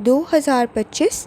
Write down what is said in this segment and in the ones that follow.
2025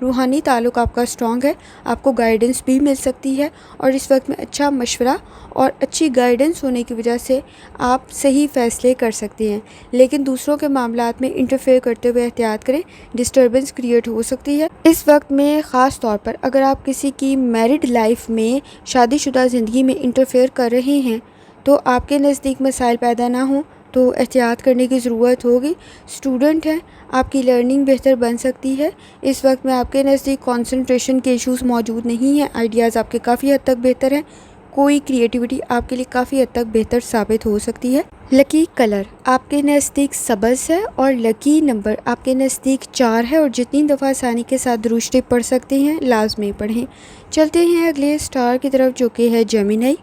روحانی تعلق آپ کا اسٹرانگ ہے، آپ کو گائیڈنس بھی مل سکتی ہے، اور اس وقت میں اچھا مشورہ اور اچھی گائیڈنس ہونے کی وجہ سے آپ صحیح فیصلے کر سکتے ہیں۔ لیکن دوسروں کے معاملات میں انٹرفیئر کرتے ہوئے احتیاط کریں، ڈسٹربنس کریٹ ہو سکتی ہے۔ اس وقت میں خاص طور پر اگر آپ کسی کی میرڈ لائف میں، شادی شدہ زندگی میں انٹرفیئر کر رہے ہیں تو آپ کے نزدیک مسائل پیدا نہ ہوں تو احتیاط کرنے کی ضرورت ہوگی۔ اسٹوڈنٹ ہیں، آپ کی لرننگ بہتر بن سکتی ہے۔ اس وقت میں آپ کے نزدیک کنسنٹریشن کے ایشوز موجود نہیں ہیں، آئیڈیاز آپ کے کافی حد تک بہتر ہیں، کوئی کریٹیوٹی آپ کے لیے کافی حد تک بہتر ثابت ہو سکتی ہے۔ لکی کلر آپ کے نزدیک سبز ہے، اور لکی نمبر آپ کے نزدیک 4 ہے، اور جتنی دفعہ آسانی کے ساتھ درود شریف پڑھ سکتے ہیں لازمی پڑھیں۔ چلتے ہیں اگلے اسٹار کی طرف جو کہ ہے جیمنائی۔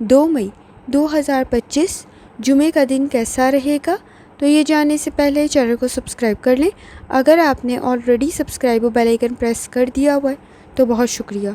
2 مئی 2025 جمعے کا دن کیسا رہے گا؟ تو یہ جاننے سے پہلے چینل کو سبسکرائب کر لیں۔ اگر آپ نے آلریڈی سبسکرائب اور بیل آئیکن پریس کر دیا ہوا ہے تو بہت شکریہ۔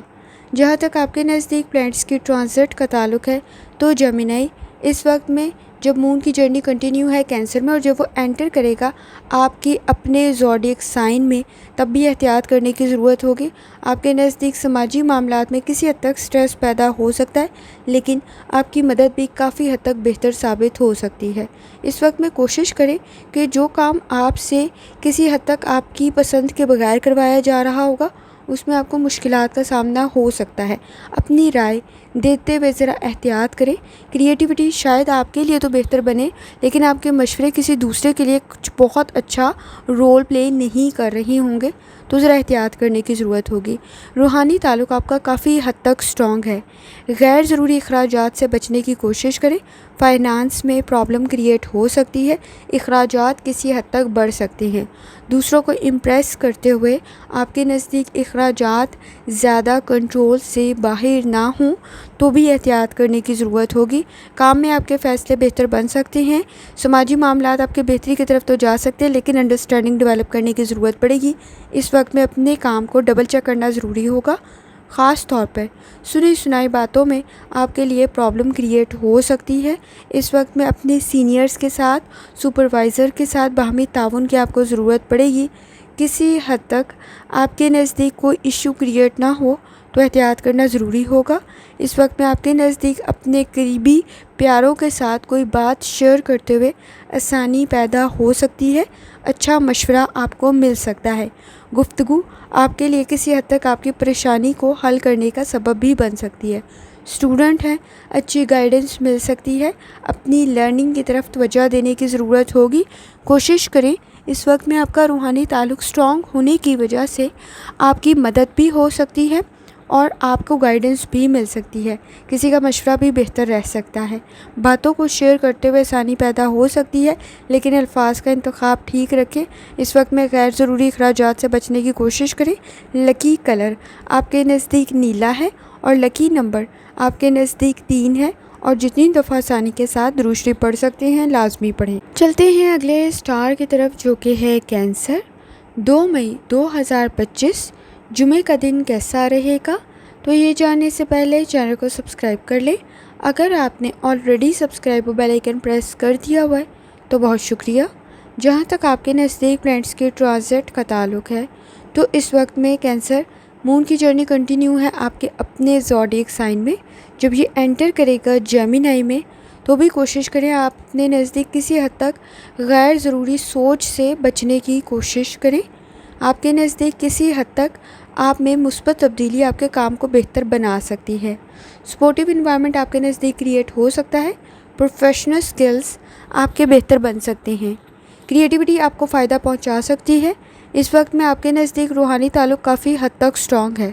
جہاں تک آپ کے نزدیک پلانٹس کی ٹرانزٹ کا تعلق ہے تو جیمنائی اس وقت میں جب مون کی جرنی کنٹینیو ہے کینسر میں، اور جب وہ انٹر کرے گا آپ کی اپنے زوڈیک سائن میں، تب بھی احتیاط کرنے کی ضرورت ہوگی۔ آپ کے نزدیک سماجی معاملات میں کسی حد تک سٹریس پیدا ہو سکتا ہے، لیکن آپ کی مدد بھی کافی حد تک بہتر ثابت ہو سکتی ہے۔ اس وقت میں کوشش کریں کہ جو کام آپ سے کسی حد تک آپ کی پسند کے بغیر کروایا جا رہا ہوگا اس میں آپ کو مشکلات کا سامنا ہو سکتا ہے۔ اپنی رائے دیتے ہوئے ذرا احتیاط کریں۔ کریٹیوٹی شاید آپ کے لیے تو بہتر بنے، لیکن آپ کے مشورے کسی دوسرے کے لیے کچھ بہت اچھا رول پلے نہیں کر رہے ہوں گے، تو ذرا احتیاط کرنے کی ضرورت ہوگی۔ روحانی تعلق آپ کا کافی حد تک اسٹرانگ ہے۔ غیر ضروری اخراجات سے بچنے کی کوشش کریں۔ فائنانس میں پرابلم کریٹ ہو سکتی ہے، اخراجات کسی حد تک بڑھ سکتے ہیں۔ دوسروں کو امپریس کرتے ہوئے آپ کے نزدیک اخراجات زیادہ کنٹرول سے باہر نہ ہوں تو بھی احتیاط کرنے کی ضرورت ہوگی۔ کام میں آپ کے فیصلے بہتر بن سکتے ہیں۔ سماجی معاملات آپ کے بہتری کی طرف تو جا سکتے ہیں، لیکن انڈرسٹینڈنگ ڈیولپ کرنے کی ضرورت پڑے گی۔ اس وقت میں اپنے کام کو ڈبل چیک کرنا ضروری ہوگا۔ خاص طور پر سنی سنائی باتوں میں آپ کے لیے پرابلم کریٹ ہو سکتی ہے۔ اس وقت میں اپنے سینئرز کے ساتھ، سپروائزر کے ساتھ باہمی تعاون کی آپ کو ضرورت پڑے گی۔ کسی حد تک آپ کے نزدیک کوئی ایشو کریٹ نہ ہو تو احتیاط کرنا ضروری ہوگا۔ اس وقت میں آپ کے نزدیک اپنے قریبی پیاروں کے ساتھ کوئی بات شیئر کرتے ہوئے آسانی پیدا ہو سکتی ہے، اچھا مشورہ آپ کو مل سکتا ہے۔ گفتگو آپ کے لیے کسی حد تک آپ کی پریشانی کو حل کرنے کا سبب بھی بن سکتی ہے۔ اسٹوڈنٹ ہیں، اچھی گائیڈنس مل سکتی ہے، اپنی لرننگ کی طرف توجہ دینے کی ضرورت ہوگی۔ کوشش کریں، اس وقت میں آپ کا روحانی تعلق اسٹرانگ ہونے کی وجہ سے آپ کی مدد بھی ہو سکتی ہے اور آپ کو گائیڈنس بھی مل سکتی ہے۔ کسی کا مشورہ بھی بہتر رہ سکتا ہے۔ باتوں کو شیئر کرتے ہوئے آسانی پیدا ہو سکتی ہے، لیکن الفاظ کا انتخاب ٹھیک رکھیں۔ اس وقت میں غیر ضروری اخراجات سے بچنے کی کوشش کریں۔ لکی کلر آپ کے نزدیک نیلا ہے، اور لکی نمبر آپ کے نزدیک 3 ہے، اور جتنی دفعہ آسانی کے ساتھ درود شریف پڑھ سکتے ہیں لازمی پڑھیں۔ چلتے ہیں اگلے اسٹار کی طرف جو کہ ہے کینسر۔ 2 مئی 2025 جمعے کا دن کیسا رہے گا؟ تو یہ جاننے سے پہلے چینل کو سبسکرائب کر لیں۔ اگر آپ نے آلریڈی سبسکرائب اور بیل آئیکن پریس کر دیا ہوا ہے تو بہت شکریہ۔ جہاں تک آپ کے نزدیک پلانٹس کی ٹرانزٹ کا تعلق ہے تو اس وقت میں کینسر مون کی جرنی کنٹینیو ہے آپ کے اپنے زوڈیک سائن میں۔ جب یہ انٹر کرے گا جیمنائی میں تو بھی کوشش کریں آپ اپنے نزدیک کسی حد تک غیر ضروری سوچ سے بچنے کی کوشش کریں۔ آپ کے نزدیک کسی حد تک آپ میں مثبت تبدیلی آپ کے کام کو بہتر بنا سکتی ہے۔ سپورٹیو انوائرمنٹ آپ کے نزدیک کریٹ ہو سکتا ہے۔ پروفیشنل سکلز آپ کے بہتر بن سکتے ہیں۔ کریٹیوٹی آپ کو فائدہ پہنچا سکتی ہے۔ اس وقت میں آپ کے نزدیک روحانی تعلق کافی حد تک اسٹرانگ ہے۔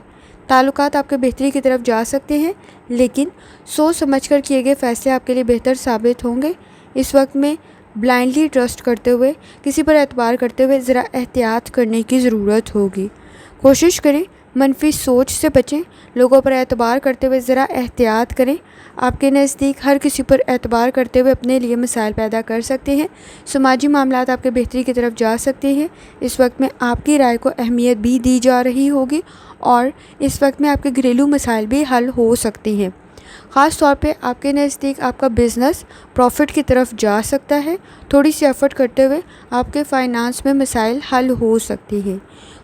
تعلقات آپ کے بہتری کی طرف جا سکتے ہیں، لیکن سوچ سمجھ کر کیے گئے فیصلے آپ کے لیے بہتر ثابت ہوں گے۔ اس وقت میں بلائنڈلی ٹرسٹ کرتے ہوئے، کسی پر اعتبار کرتے ہوئے ذرا احتیاط کرنے کی ضرورت ہوگی۔ کوشش کریں منفی سوچ سے بچیں، لوگوں پر اعتبار کرتے ہوئے ذرا احتیاط کریں۔ آپ کے نزدیک ہر کسی پر اعتبار کرتے ہوئے اپنے لیے مسائل پیدا کر سکتے ہیں۔ سماجی معاملات آپ کے بہتری کی طرف جا سکتے ہیں۔ اس وقت میں آپ کی رائے کو اہمیت بھی دی جا رہی ہوگی، اور اس وقت میں آپ کے گھریلو مسائل بھی حل ہو سکتے ہیں۔ خاص طور پہ آپ کے نزدیک آپ کا بزنس پروفٹ کی طرف جا سکتا ہے۔ تھوڑی سی ایفرٹ کرتے ہوئے آپ کے فائنانس میں مسائل حل ہو سکتے ہیں۔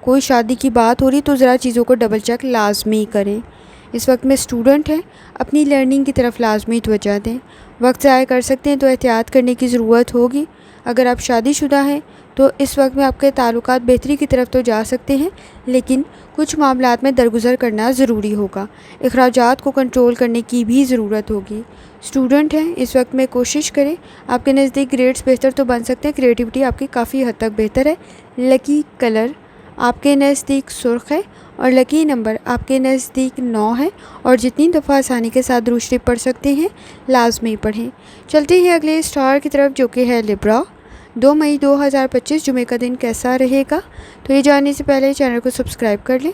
کوئی شادی کی بات ہو رہی تو ذرا چیزوں کو ڈبل چیک لازمی کریں۔ اس وقت میں اسٹوڈنٹ ہیں، اپنی لرننگ کی طرف لازمی توجہ دیں۔ وقت ضائع کر سکتے ہیں تو احتیاط کرنے کی ضرورت ہوگی۔ اگر آپ شادی شدہ ہیں تو اس وقت میں آپ کے تعلقات بہتری کی طرف تو جا سکتے ہیں، لیکن کچھ معاملات میں درگزر کرنا ضروری ہوگا۔ اخراجات کو کنٹرول کرنے کی بھی ضرورت ہوگی۔ اسٹوڈنٹ ہیں، اس وقت میں کوشش کریں، آپ کے نزدیک گریڈز بہتر تو بن سکتے ہیں، کریٹیوٹی آپ کی کافی حد تک بہتر ہے۔ لکی کلر آپ کے نزدیک سرخ ہے اور لکی نمبر آپ کے نزدیک 9 ہے، اور جتنی دفعہ آسانی کے ساتھ درود شریف پڑھ سکتے ہیں لازمی پڑھیں۔ چلتے ہیں اگلے اسٹار کی طرف جو کہ ہے لبرا۔ 2 مئی 2025 جمعہ کا دن کیسا رہے گا؟ تو یہ جاننے سے پہلے چینل کو سبسکرائب کر لیں،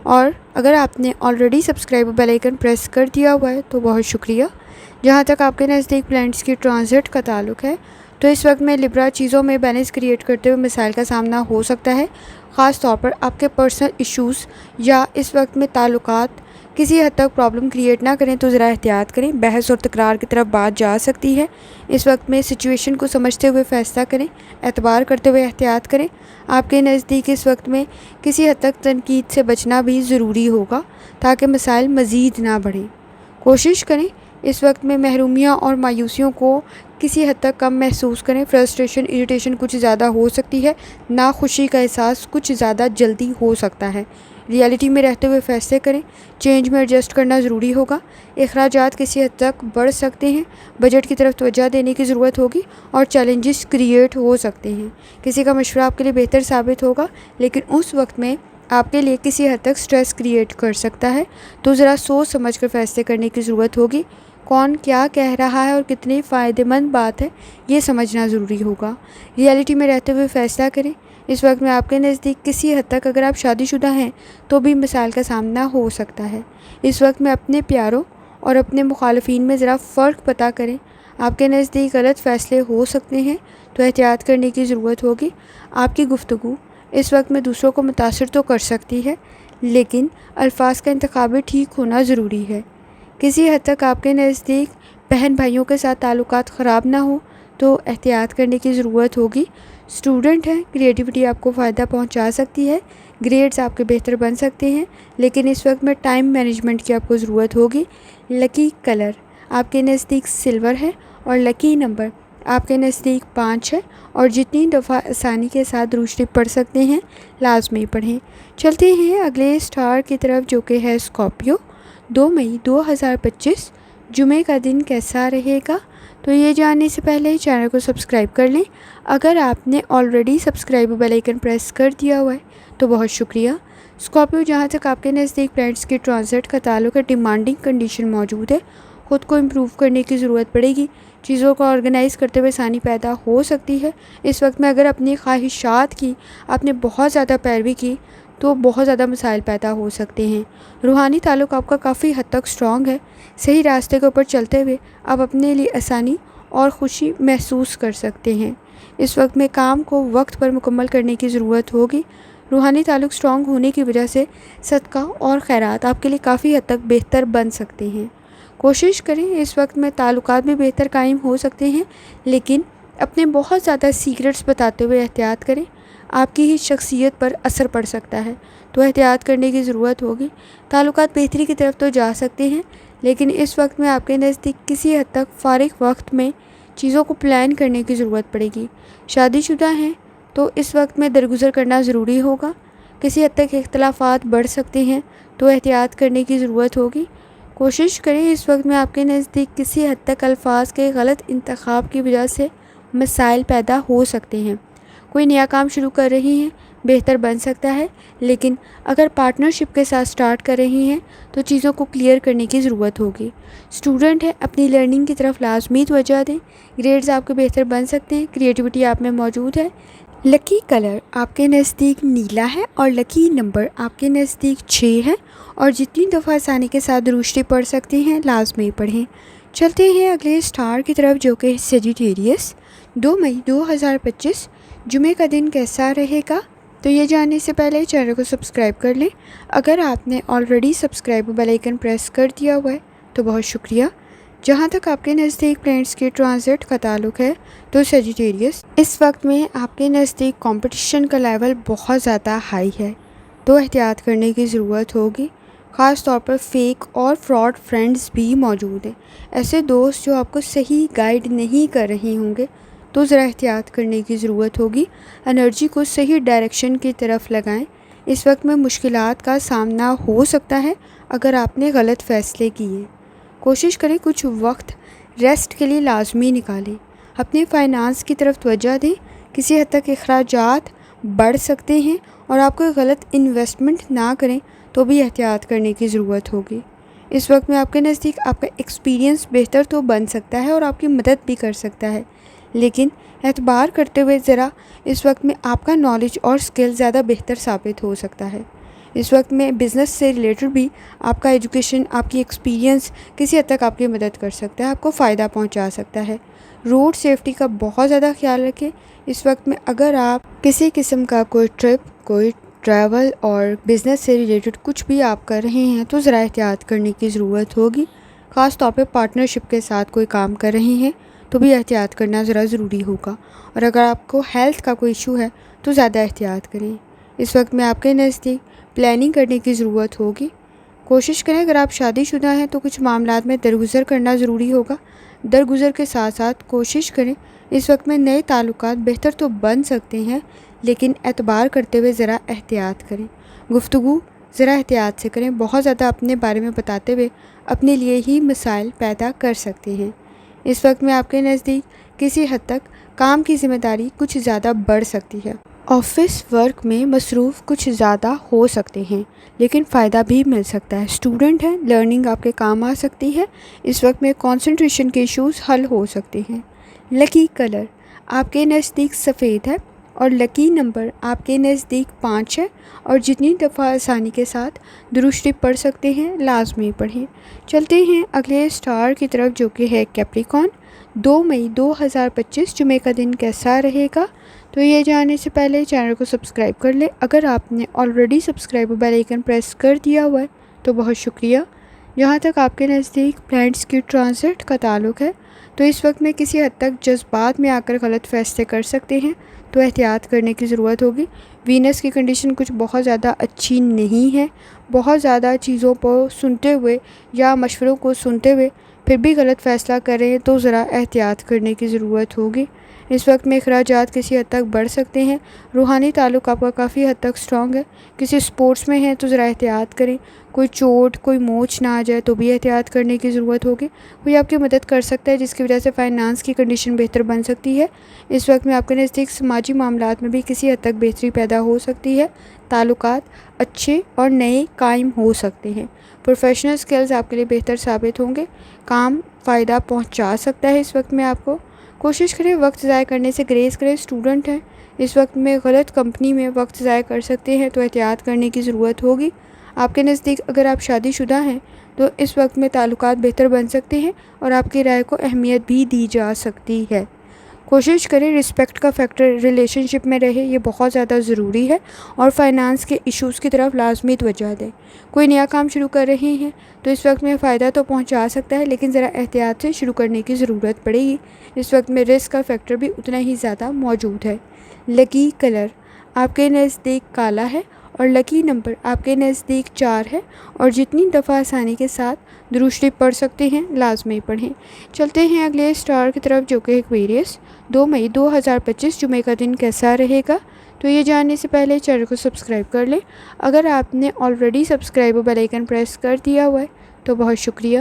اور اگر آپ نے already subscribe bell icon press کر دیا ہوا ہے تو بہت شکریہ۔ جہاں تک آپ کے نزدیک پلانٹس کی ٹرانزٹ کا تعلق ہے تو اس وقت میں لبرا چیزوں میں بیلنس کریٹ کرتے ہوئے مسائل کا سامنا ہو سکتا ہے، خاص طور پر آپ کے پرسنل ایشوز یا اس وقت میں تعلقات کسی حد تک پرابلم کریٹ نہ کریں تو ذرا احتیاط کریں۔ بحث اور تکرار کی طرف بات جا سکتی ہے۔ اس وقت میں سچویشن کو سمجھتے ہوئے فیصلہ کریں، اعتبار کرتے ہوئے احتیاط کریں۔ آپ کے نزدیک اس وقت میں کسی حد تک تنقید سے بچنا بھی ضروری ہوگا تاکہ مسائل مزید نہ بڑھیں۔ کوشش کریں اس وقت میں محرومیاں اور مایوسیوں کو کسی حد تک کم محسوس کریں۔ فرسٹریشن، اریٹیشن کچھ زیادہ ہو سکتی ہے، ناخوشی کا احساس کچھ زیادہ جلدی ہو سکتا ہے۔ ریالٹی میں رہتے ہوئے فیصلے کریں، چینج میں ایڈجسٹ کرنا ضروری ہوگا۔ اخراجات کسی حد تک بڑھ سکتے ہیں، بجٹ کی طرف توجہ دینے کی ضرورت ہوگی اور چیلنجز کریٹ ہو سکتے ہیں۔ کسی کا مشورہ آپ کے لیے بہتر ثابت ہوگا، لیکن اس وقت میں آپ کے لیے کسی حد تک سٹریس کریٹ کر سکتا ہے، تو ذرا سوچ سمجھ کر فیصلے کرنے کی ضرورت ہوگی۔ کون کیا کہہ رہا ہے اور کتنی فائدہ مند بات ہے یہ سمجھنا ضروری ہوگا۔ ریالٹی میں رہتے ہوئے فیصلہ کریں۔ اس وقت میں آپ کے نزدیک کسی حد تک اگر آپ شادی شدہ ہیں تو بھی مسائل کا سامنا ہو سکتا ہے۔ اس وقت میں اپنے پیاروں اور اپنے مخالفین میں ذرا فرق پتہ کریں۔ آپ کے نزدیک غلط فیصلے ہو سکتے ہیں تو احتیاط کرنے کی ضرورت ہوگی۔ آپ کی گفتگو اس وقت میں دوسروں کو متاثر تو کر سکتی ہے، لیکن الفاظ کا انتخاب بھی ٹھیک ہونا ضروری ہے۔ کسی حد تک آپ کے نزدیک بہن بھائیوں کے ساتھ تعلقات خراب نہ ہوں تو احتیاط کرنے کی ضرورت ہوگی۔ اسٹوڈنٹ ہیں، کریٹیوٹی آپ کو فائدہ پہنچا سکتی ہے، گریڈز آپ کے بہتر بن سکتے ہیں، لیکن اس وقت میں ٹائم مینجمنٹ کی آپ کو ضرورت ہوگی۔ لکی کلر آپ کے نزدیک سلور ہے اور لکی نمبر آپ کے نزدیک 5 ہے، اور جتنی دفعہ آسانی کے ساتھ درود شریف پڑھ سکتے ہیں لازمی پڑھیں۔ چلتے ہیں اگلے اسٹار کی طرف جو کہ ہے اسکارپیو۔ 2 مئی 2025 جمعہ کا دن کیسا رہے گا؟ تو یہ جاننے سے پہلے چینل کو سبسکرائب کر لیں۔ اگر آپ نے already subscribe bell icon press کر دیا ہوا ہے تو بہت شکریہ۔ اسکارپیو جہاں تک آپ کے نزدیک پلانٹس کی ٹرانزٹ کا تعلق ہے، ڈیمانڈنگ کنڈیشن موجود ہے، خود کو امپروو کرنے کی ضرورت پڑے گی، چیزوں کو آرگنائز کرتے ہوئے آسانی پیدا ہو سکتی ہے۔ اس وقت میں اگر اپنی خواہشات کی آپ نے بہت زیادہ پیروی کی تو بہت زیادہ مسائل پیدا ہو سکتے ہیں۔ روحانی تعلق آپ کا کافی حد تک سٹرونگ ہے، صحیح راستے کے اوپر چلتے ہوئے آپ اپنے لیے آسانی اور خوشی محسوس کر سکتے ہیں۔ اس وقت میں کام کو وقت پر مکمل کرنے کی ضرورت ہوگی۔ روحانی تعلق سٹرونگ ہونے کی وجہ سے صدقہ اور خیرات آپ کے لیے کافی حد تک بہتر بن سکتے ہیں۔ کوشش کریں، اس وقت میں تعلقات بھی بہتر قائم ہو سکتے ہیں، لیکن اپنے بہت زیادہ سیکرٹس بتاتے ہوئے احتیاط کریں، آپ کی ہی شخصیت پر اثر پڑ سکتا ہے، تو احتیاط کرنے کی ضرورت ہوگی۔ تعلقات بہتری کی طرف تو جا سکتے ہیں، لیکن اس وقت میں آپ کے نزدیک کسی حد تک فارغ وقت میں چیزوں کو پلان کرنے کی ضرورت پڑے گی۔ شادی شدہ ہیں تو اس وقت میں درگزر کرنا ضروری ہوگا۔ کسی حد تک اختلافات بڑھ سکتے ہیں تو احتیاط کرنے کی ضرورت ہوگی۔ کوشش کریں، اس وقت میں آپ کے نزدیک کسی حد تک الفاظ کے غلط انتخاب کی وجہ سے مسائل پیدا ہو سکتے ہیں۔ کوئی نیا کام شروع کر رہی ہیں، بہتر بن سکتا ہے، لیکن اگر پارٹنرشپ کے ساتھ سٹارٹ کر رہی ہیں تو چیزوں کو کلیئر کرنے کی ضرورت ہوگی۔ اسٹوڈنٹ ہے، اپنی لرننگ کی طرف لازمی توجہ دیں، گریڈز آپ کے بہتر بن سکتے ہیں، کریٹیوٹی آپ میں موجود ہے۔ لکی کلر آپ کے نزدیک نیلا ہے اور لکی نمبر آپ کے نزدیک 6 ہے، اور جتنی دفعہ آسانی کے ساتھ درود شریف پڑھ سکتے ہیں لازمی پڑھیں۔ چلتے ہیں اگلے اسٹار کی طرف جو کہ سیجیٹیریس۔ 2 مئی 2025 جمعہ کا دن کیسا رہے گا؟ تو یہ جاننے سے پہلے چینل کو سبسکرائب کر لیں۔ اگر آپ نے already subscribe bell icon press کر دیا ہوا ہے تو بہت شکریہ۔ جہاں تک آپ کے نزدیک پلانٹس کی ٹرانزٹ کا تعلق ہے تو سیجیٹیریس اس وقت میں آپ کے نزدیک کمپٹیشن کا لیول بہت زیادہ ہائی ہے۔ تو احتیاط کرنے کی ضرورت ہوگی۔ خاص طور پر فیک اور فراڈ فرینڈز بھی موجود ہیں۔ ایسے دوست جو آپ کو صحیح گائیڈ نہیں کر رہے ہوں گے تو ذرا احتیاط کرنے کی ضرورت ہوگی۔ انرجی کو صحیح ڈائریکشن کی طرف لگائیں۔ اس وقت میں مشکلات کا سامنا ہو سکتا ہے اگر آپ نے غلط فیصلے کیے۔ کوشش کریں کچھ وقت ریسٹ کے لیے لازمی نکالیں۔ اپنے فائنانس کی طرف توجہ دیں۔ کسی حد تک اخراجات بڑھ سکتے ہیں اور آپ کوئی غلط انویسٹمنٹ نہ کریں تو بھی احتیاط کرنے کی ضرورت ہوگی۔ اس وقت میں آپ کے نزدیک آپ کا ایکسپیرینس بہتر تو بن سکتا ہے اور آپ کی مدد بھی کر سکتا ہے، لیکن اعتبار کرتے ہوئے ذرا اس وقت میں آپ کا نالج اور سکل زیادہ بہتر ثابت ہو سکتا ہے۔ اس وقت میں بزنس سے ریلیٹڈ بھی آپ کا ایجوکیشن، آپ کی ایکسپیرینس کسی حد تک آپ کی مدد کر سکتا ہے، آپ کو فائدہ پہنچا سکتا ہے۔ روڈ سیفٹی کا بہت زیادہ خیال رکھیں۔ اس وقت میں اگر آپ کسی قسم کا کوئی ٹرپ، کوئی ٹریول اور بزنس سے ریلیٹڈ کچھ بھی آپ کر رہے ہیں تو ذرا احتیاط کرنے کی ضرورت ہوگی۔ خاص طور پہ پارٹنرشپ کے ساتھ کوئی کام کر رہے ہیں تو بھی احتیاط کرنا ذرا ضروری ہوگا، اور اگر آپ کو ہیلتھ کا کوئی ایشو ہے تو زیادہ احتیاط کریں۔ اس وقت میں آپ کے نزدیک پلاننگ کرنے کی ضرورت ہوگی۔ کوشش کریں اگر آپ شادی شدہ ہیں تو کچھ معاملات میں درگزر کرنا ضروری ہوگا۔ درگزر کے ساتھ ساتھ کوشش کریں، اس وقت میں نئے تعلقات بہتر تو بن سکتے ہیں لیکن اعتبار کرتے ہوئے ذرا احتیاط کریں۔ گفتگو ذرا احتیاط سے کریں، بہت زیادہ اپنے بارے میں بتاتے ہوئے اپنے لیے ہی مسائل پیدا کر سکتے ہیں۔ اس وقت میں آپ کے نزدیک کسی حد تک کام کی ذمہ داری کچھ زیادہ بڑھ سکتی ہے۔ آفس ورک میں مصروف کچھ زیادہ ہو سکتے ہیں لیکن فائدہ بھی مل سکتا ہے۔ اسٹوڈنٹ ہیں، لرننگ آپ کے کام آ سکتی ہے۔ اس وقت میں کنسنٹریشن کے ایشوز حل ہو سکتے ہیں۔ لکی کلر آپ کے نزدیک سفید ہے اور لکی نمبر آپ کے نزدیک 5 ہے، اور جتنی دفعہ آسانی کے ساتھ درود شریف پڑھ سکتے ہیں لازمی پڑھیں۔ چلتے ہیں اگلے اسٹار کی طرف جو کہ ہے کیپریکون۔ 2 مئی 2025 جمعے کا دن کیسا رہے گا؟ تو یہ جاننے سے پہلے چینل کو سبسکرائب کر لیں۔ اگر آپ نے already subscribe bell icon press کر دیا ہوا ہے تو بہت شکریہ۔ جہاں تک آپ کے نزدیک پلانٹس کی ٹرانزٹ کا تعلق ہے تو اس وقت میں کسی حد تک جذبات میں آ کر غلط فیصلے کر سکتے ہیں تو احتیاط کرنے کی ضرورت ہوگی۔ وینس کی کنڈیشن کچھ بہت زیادہ اچھی نہیں ہے۔ بہت زیادہ چیزوں کو سنتے ہوئے یا مشوروں کو سنتے ہوئے پھر بھی غلط فیصلہ کر رہے ہیں تو ذرا احتیاط کرنے کی ضرورت ہوگی۔ اس وقت میں اخراجات کسی حد تک بڑھ سکتے ہیں۔ روحانی تعلق آپ کا کافی حد تک سٹرانگ ہے۔ کسی سپورٹس میں ہیں تو ذرا احتیاط کریں، کوئی چوٹ، کوئی موچ نہ آ جائے تو بھی احتیاط کرنے کی ضرورت ہوگی۔ کوئی آپ کی مدد کر سکتا ہے جس کی وجہ سے فائنانس کی کنڈیشن بہتر بن سکتی ہے۔ اس وقت میں آپ کے نزدیک سماجی معاملات میں بھی کسی حد تک بہتری پیدا ہو سکتی ہے۔ تعلقات اچھے اور نئے قائم ہو سکتے ہیں۔ پروفیشنل سکلز آپ کے لیے بہتر ثابت ہوں گے۔ کام فائدہ پہنچا سکتا ہے اس وقت میں آپ کو۔ کوشش کریں وقت ضائع کرنے سے گریز کریں۔ اسٹوڈنٹ ہیں، اس وقت میں غلط کمپنی میں وقت ضائع کر سکتے ہیں تو احتیاط کرنے کی ضرورت ہوگی۔ آپ کے نزدیک اگر آپ شادی شدہ ہیں تو اس وقت میں تعلقات بہتر بن سکتے ہیں اور آپ کی رائے کو اہمیت بھی دی جا سکتی ہے۔ کوشش کریں رسپیکٹ کا فیکٹر ریلیشن شپ میں رہے، یہ بہت زیادہ ضروری ہے، اور فائنانس کے ایشوز کی طرف لازمی توجہ دیں۔ کوئی نیا کام شروع کر رہے ہیں تو اس وقت میں فائدہ تو پہنچا سکتا ہے لیکن ذرا احتیاط سے شروع کرنے کی ضرورت پڑے گی۔ اس وقت میں رسک کا فیکٹر بھی اتنا ہی زیادہ موجود ہے۔ لکی کلر آپ کے نزدیک کالا ہے اور لکی نمبر آپ کے نزدیک 4 ہے، اور جتنی دفعہ آسانی کے ساتھ درود شریف پڑھ سکتے ہیں لازمی پڑھیں۔ چلتے ہیں اگلے اسٹار کی طرف جو کہ ایکویریس۔ 2 مئی 2025 جمعے کا دن کیسا رہے گا؟ تو یہ جاننے سے پہلے چینل کو سبسکرائب کر لیں۔ اگر آپ نے already subscribe bell icon press کر دیا ہوا ہے تو بہت شکریہ۔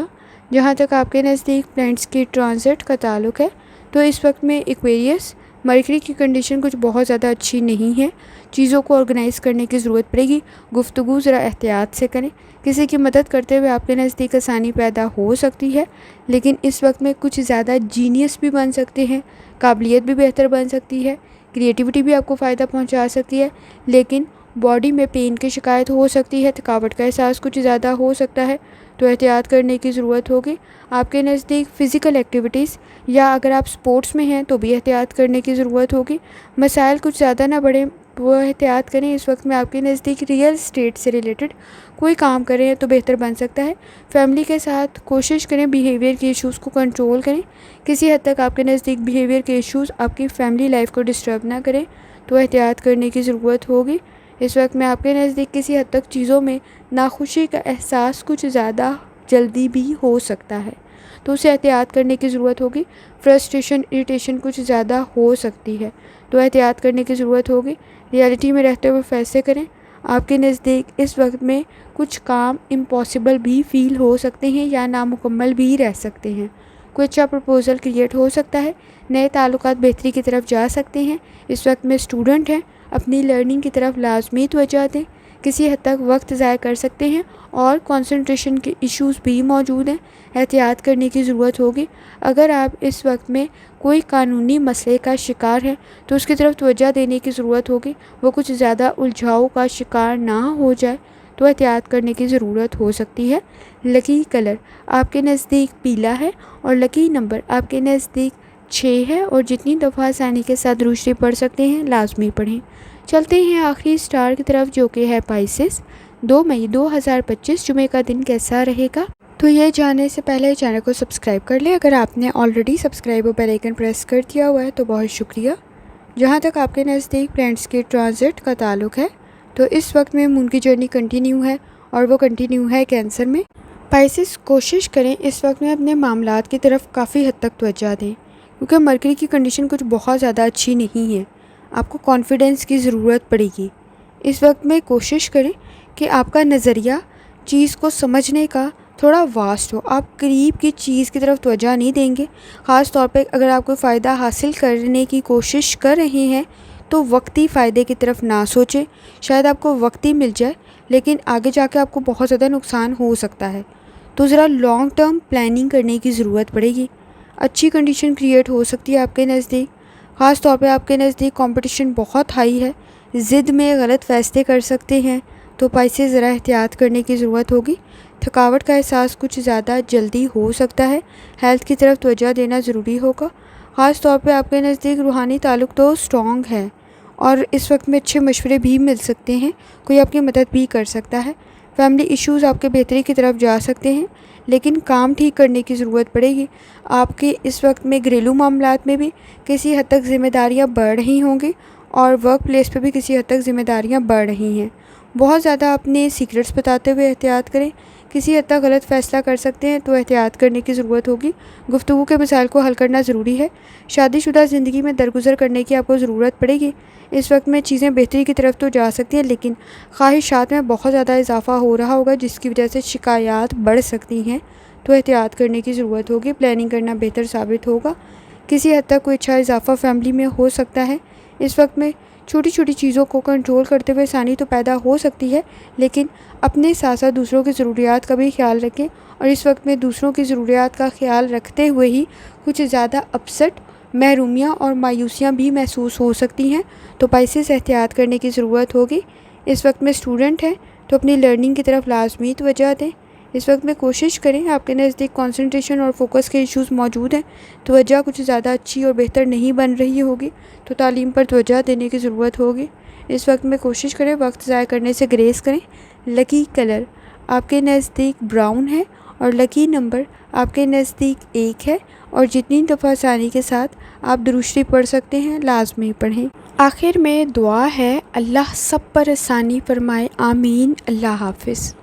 جہاں تک آپ کے نزدیک پلانٹس کی ٹرانزٹ کا تعلق ہے تو اس وقت میں ایکویریس مرکری کی کنڈیشن کچھ بہت زیادہ اچھی نہیں ہے۔ چیزوں کو آرگنائز کرنے کی ضرورت پڑے گی۔ گفتگو ذرا احتیاط سے کریں۔ کسی کی مدد کرتے ہوئے آپ کے نزدیک آسانی پیدا ہو سکتی ہے لیکن اس وقت میں کچھ زیادہ جینیس بھی بن سکتے ہیں، قابلیت بھی بہتر بن سکتی ہے، کریٹیوٹی بھی آپ کو فائدہ پہنچا سکتی ہے، لیکن باڈی میں پین کی شکایت ہو سکتی ہے، تھکاوٹ کا احساس کچھ زیادہ ہو سکتا ہے تو احتیاط کرنے کی ضرورت ہوگی۔ آپ کے نزدیک فزیکل ایکٹیویٹیز یا اگر آپ سپورٹس میں ہیں تو بھی احتیاط کرنے کی ضرورت ہوگی۔ مسائل کچھ زیادہ نہ بڑھیں، وہ احتیاط کریں۔ اس وقت میں آپ کے نزدیک ریئل اسٹیٹ سے ریلیٹڈ کوئی کام کریں تو بہتر بن سکتا ہے۔ فیملی کے ساتھ کوشش کریں بیہیویئر کے ایشوز کو کنٹرول کریں۔ کسی حد تک آپ کے نزدیک بیہیویئر کے ایشوز آپ کی فیملی لائف کو ڈسٹرب نہ کریں تو احتیاط کرنے کی ضرورت ہوگی۔ اس وقت میں آپ کے نزدیک کسی حد تک چیزوں میں ناخوشی کا احساس کچھ زیادہ جلدی بھی ہو سکتا ہے، تو اسے احتیاط کرنے کی ضرورت ہوگی۔ فرسٹریشن، اریٹیشن کچھ زیادہ ہو سکتی ہے، تو احتیاط کرنے کی ضرورت ہوگی۔ ریئلٹی میں رہتے ہوئے فیصلے کریں۔ آپ کے نزدیک اس وقت میں کچھ کام امپاسبل بھی فیل ہو سکتے ہیں یا نامکمل بھی رہ سکتے ہیں۔ کوئی اچھا پرپوزل کریٹ ہو سکتا ہے، نئے تعلقات بہتری کی طرف جا سکتے ہیں۔ اس وقت میں اسٹوڈنٹ ہیں، اپنی لرننگ کی طرف لازمی توجہ دیں۔ کسی حد تک وقت ضائع کر سکتے ہیں اور کنسنٹریشن کے ایشوز بھی موجود ہیں، احتیاط کرنے کی ضرورت ہوگی۔ اگر آپ اس وقت میں کوئی قانونی مسئلے کا شکار ہیں تو اس کی طرف توجہ دینے کی ضرورت ہوگی، وہ کچھ زیادہ الجھاؤ کا شکار نہ ہو جائے، تو احتیاط کرنے کی ضرورت ہو سکتی ہے۔ لکی کلر آپ کے نزدیک پیلا ہے اور لکی نمبر آپ کے نزدیک 6 ہے، اور جتنی دفعہ آسانی کے ساتھ روشنی پڑھ سکتے ہیں لازمی پڑھیں۔ چلتے ہیں آخری سٹار کی طرف جو کہ ہے پائسس۔ 2 مئی 2025 جمعے کا دن کیسا رہے گا؟ تو یہ جاننے سے پہلے چینل کو سبسکرائب کر لیں۔ اگر آپ نے آلریڈی سبسکرائب اور بیل آئیکن پریس کر دیا ہوا ہے تو بہت شکریہ۔ جہاں تک آپ کے نزدیک پلانٹس کے ٹرانزٹ کا تعلق ہے تو اس وقت میں مون کی جرنی کنٹینیو ہے، اور وہ کنٹینیو ہے کینسر میں۔ پائسس کوشش کریں اس وقت میں اپنے معاملات کی طرف کافی حد تک توجہ دیں، کیونکہ مرکری کی کنڈیشن کچھ بہت زیادہ اچھی نہیں ہے۔ آپ کو کانفیڈنس کی ضرورت پڑے گی۔ اس وقت میں کوشش کریں کہ آپ کا نظریہ چیز کو سمجھنے کا تھوڑا واسٹ ہو۔ آپ قریب کی چیز کی طرف توجہ نہیں دیں گے، خاص طور پہ اگر آپ کوئی فائدہ حاصل کرنے کی کوشش کر رہے ہیں تو وقتی فائدے کی طرف نہ سوچیں۔ شاید آپ کو وقتی مل جائے لیکن آگے جا کے آپ کو بہت زیادہ نقصان ہو سکتا ہے، تو ذرا لانگ ٹرم پلاننگ کرنے کی ضرورت پڑے گی۔ اچھی کنڈیشن کریٹ ہو سکتی ہے آپ کے نزدیک، خاص طور پہ آپ کے نزدیک کمپٹیشن بہت ہائی ہے، ضد میں غلط فیصلے کر سکتے ہیں، تو پائسس ذرا احتیاط کرنے کی ضرورت ہوگی۔ تھکاوٹ کا احساس کچھ زیادہ جلدی ہو سکتا ہے، ہیلتھ کی طرف توجہ دینا ضروری ہوگا۔ خاص طور پہ آپ کے نزدیک روحانی تعلق تو اسٹرانگ ہے، اور اس وقت میں اچھے مشورے بھی مل سکتے ہیں، کوئی آپ کی مدد بھی کر سکتا ہے۔ فیملی ایشوز آپ کے بہتری کی طرف جا سکتے ہیں، لیکن کام ٹھیک کرنے کی ضرورت پڑے گی۔ آپ کے اس وقت میں گھریلو معاملات میں بھی کسی حد تک ذمہ داریاں بڑھ رہی ہوں گی، اور ورک پلیس پہ بھی کسی حد تک ذمہ داریاں بڑھ رہی ہیں۔ بہت زیادہ اپنے سیکرٹس بتاتے ہوئے احتیاط کریں، کسی حد تک غلط فیصلہ کر سکتے ہیں، تو احتیاط کرنے کی ضرورت ہوگی۔ گفتگو کے مسائل کو حل کرنا ضروری ہے۔ شادی شدہ زندگی میں درگزر کرنے کی آپ کو ضرورت پڑے گی۔ اس وقت میں چیزیں بہتری کی طرف تو جا سکتی ہیں، لیکن خواہشات میں بہت زیادہ اضافہ ہو رہا ہوگا جس کی وجہ سے شکایات بڑھ سکتی ہیں، تو احتیاط کرنے کی ضرورت ہوگی۔ پلاننگ کرنا بہتر ثابت ہوگا۔ کسی حد تک کوئی اچھا اضافہ فیملی میں ہو سکتا ہے۔ اس وقت میں چھوٹی چھوٹی چیزوں کو کنٹرول کرتے ہوئے آسانی تو پیدا ہو سکتی ہے، لیکن اپنے ساتھ ساتھ دوسروں کی ضروریات کا بھی خیال رکھیں، اور اس وقت میں دوسروں کی ضروریات کا خیال رکھتے ہوئے ہی کچھ زیادہ اپسٹ، محرومیاں اور مایوسیاں بھی محسوس ہو سکتی ہیں، تو پائسس احتیاط کرنے کی ضرورت ہوگی۔ اس وقت میں اسٹوڈنٹ ہیں تو اپنی لرننگ کی طرف لازمی توجہ دیں۔ اس وقت میں کوشش کریں، آپ کے نزدیک کنسنٹریشن اور فوکس کے ایشوز موجود ہیں، توجہ کچھ زیادہ اچھی اور بہتر نہیں بن رہی ہوگی، تو تعلیم پر توجہ دینے کی ضرورت ہوگی۔ اس وقت میں کوشش کریں وقت ضائع کرنے سے گریز کریں۔ لکی کلر آپ کے نزدیک براؤن ہے، اور لکی نمبر آپ کے نزدیک 1 ہے، اور جتنی دفعہ آسانی کے ساتھ آپ دروشری پڑھ سکتے ہیں لازمی پڑھیں۔ آخر میں دعا ہے، اللہ سب پر آسانی فرمائے، آمین۔ اللہ حافظ۔